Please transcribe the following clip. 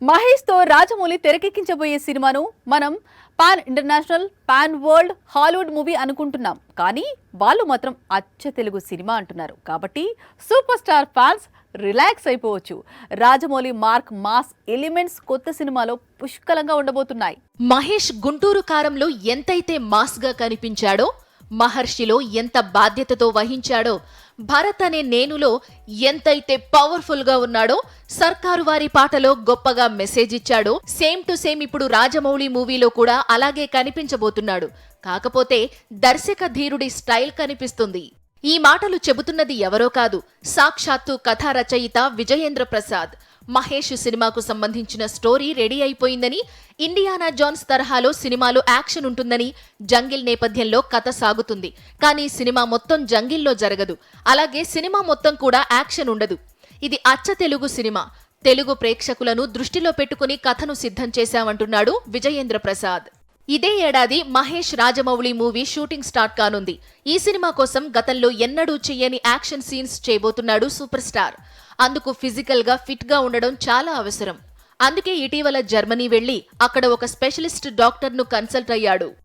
మహేష్ తో రాజమౌళి తెరకెక్కించబోయే సినిమాను మనం pan international pan world Hollywood movie అనుకుంటున్నాం, కానీ వాళ్ళు మాత్రం అచ్చ తెలుగు సినిమా అంటున్నారు. కాబట్టి సూపర్ స్టార్ ఫ్యాన్స్ రిలాక్స్ అయిపోవచ్చు. రాజమౌళి మార్క్ మాస్ ఎలిమెంట్స్ కొత్త సినిమాలో పుష్కలంగా ఉండబోతున్నాయి. మహేష్ గుంటూరు కారంలో ఎంతైతే మాస్ గా కనిపించాడో, మహర్షిలో ఎంత బాధ్యతతో వహించాడో, భరత్ అనే నేనులో ఎంతైతే పవర్ఫుల్ గా ఉన్నాడో, సర్కారు వారి పాటలో గొప్పగా మెసేజ్ ఇచ్చాడో, సేమ్ టు సేమ్ ఇప్పుడు రాజమౌళి మూవీలో కూడా అలాగే కనిపించబోతున్నాడు. కాకపోతే దర్శక ధీరుడి స్టైల్ కనిపిస్తుంది. ఈ మాటలు చెబుతున్నది ఎవరో కాదు, సాక్షాత్తు కథా రచయిత విజయేంద్ర ప్రసాద్. మహేష్ సినిమాకు సంబంధించిన స్టోరీ రెడీ అయిపోయిందని, ఇండియానా జోన్స్ తరహాలో సినిమాలో యాక్షన్ ఉంటుందని, జంగిల్ నేపథ్యంలో కథ సాగుతుంది. కానీ సినిమా మొత్తం జంగిల్లో జరగదు, అలాగే సినిమా మొత్తం కూడా యాక్షన్ ఉండదు. ఇది అచ్చ తెలుగు సినిమా. తెలుగు ప్రేక్షకులను దృష్టిలో పెట్టుకుని కథను సిద్ధం చేశామంటున్నాడు విజయేంద్ర ప్రసాద్. ఇదే ఏడాది Mahesh Rajamouli movie shooting start కానుంది. ఈ సినిమా కోసం గతంలో ఎన్నడూ చెయ్యని యాక్షన్ సీన్స్ చేయబోతున్నాడు సూపర్ స్టార్. అందుకు ఫిజికల్ గా ఫిట్ గా ఉండడం చాలా అవసరం. అందుకే ఇటీవల జర్మనీ వెళ్లి అక్కడ ఒక స్పెషలిస్ట్ డాక్టర్ ను కన్సల్ట్ అయ్యాడు.